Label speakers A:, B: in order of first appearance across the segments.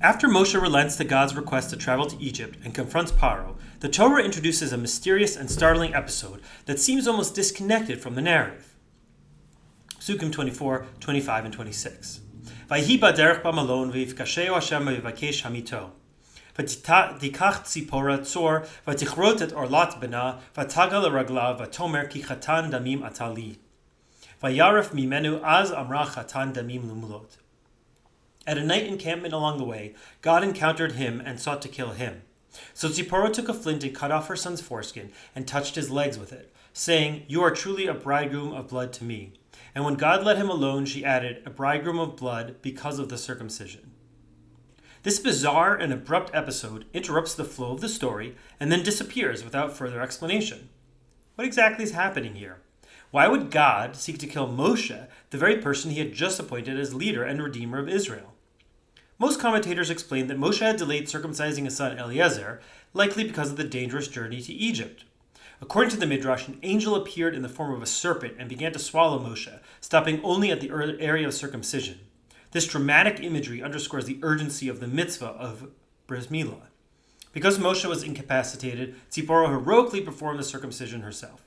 A: After Moshe relents to God's request to travel to Egypt and confronts Pharaoh, the Torah introduces a mysterious and startling episode that seems almost disconnected from the narrative. Psukim 24, 25, and 26. Vayhi baderech b'malon v'yifkasheu Hashem v'yivakesh hamito. V'tikach Zipporah tzor v'tichrot et orlat bena v'tagal l'ragla v'tomer ki chatan damim atali. V'yaref mimenu az amra chatan damim lumulot. At a night encampment along the way, God encountered him and sought to kill him. So Zipporah took a flint and cut off her son's foreskin and touched his legs with it, saying, "You are truly a bridegroom of blood to me." And when God let him alone, she added, "A bridegroom of blood because of the circumcision." This bizarre and abrupt episode interrupts the flow of the story and then disappears without further explanation. What exactly is happening here? Why would God seek to kill Moshe, the very person he had just appointed as leader and redeemer of Israel? Most commentators explain that Moshe had delayed circumcising his son Eliezer, likely because of the dangerous journey to Egypt. According to the Midrash, an angel appeared in the form of a serpent and began to swallow Moshe, stopping only at the area of circumcision. This dramatic imagery underscores the urgency of the mitzvah of bris milah. Because Moshe was incapacitated, Zipporah heroically performed the circumcision herself.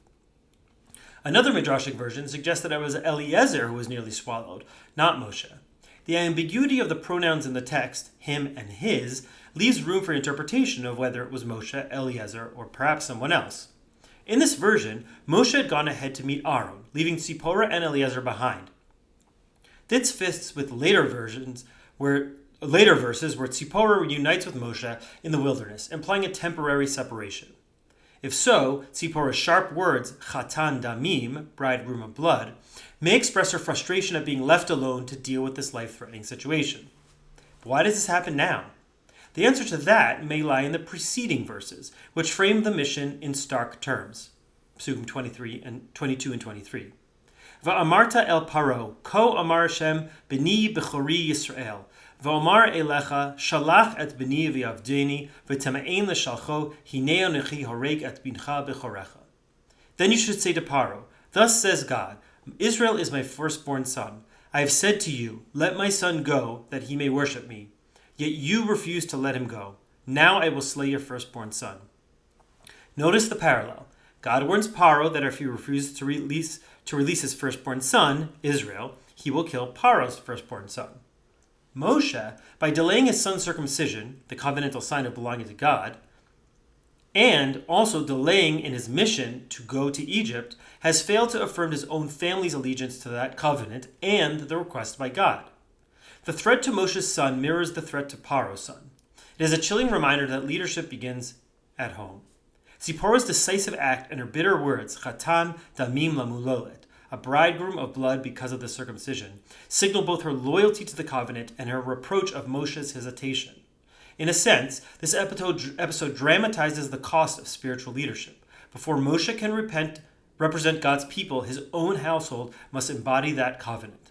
A: Another Midrashic version suggests that it was Eliezer who was nearly swallowed, not Moshe. The ambiguity of the pronouns in the text, him and his, leaves room for interpretation of whether it was Moshe, Eliezer, or perhaps someone else. In this version, Moshe had gone ahead to meet Aaron, leaving Zipporah and Eliezer behind. This fits with later verses where Zipporah reunites with Moshe in the wilderness, implying a temporary separation. If so, Zipporah's sharp words, chatan damim, bridegroom of blood, may express her frustration at being left alone to deal with this life-threatening situation. But why does this happen now? The answer to that may lie in the preceding verses, which frame the mission in stark terms. Psukim 22 and 23. Va'amarta el paro, ko amar Hashem b'ni b'chori Yisrael, va'omar elecha shalach et b'ni v'yavdeni v'tama'en l'shalcho hineo nechi horeg et bincha b'chorecha. Then you should say to Pharaoh, "Thus says God, Israel is my firstborn son. I have said to you, let my son go, that he may worship me. Yet you refuse to let him go. Now I will slay your firstborn son." Notice the parallel. God warns Pharaoh that if he refuses to release his firstborn son, Israel, he will kill Pharaoh's firstborn son. Moshe, by delaying his son's circumcision, the covenantal sign of belonging to God, and also delaying in his mission to go to Egypt, has failed to affirm his own family's allegiance to that covenant and the request by God. The threat to Moshe's son mirrors the threat to Pharaoh's son. It is a chilling reminder that leadership begins at home. Zipporah's decisive act and her bitter words, chatan damim lamulolet, a bridegroom of blood because of the circumcision, signal both her loyalty to the covenant and her reproach of Moshe's hesitation. In a sense, this episode dramatizes the cost of spiritual leadership. Before Moshe can represent God's people, his own household must embody that covenant.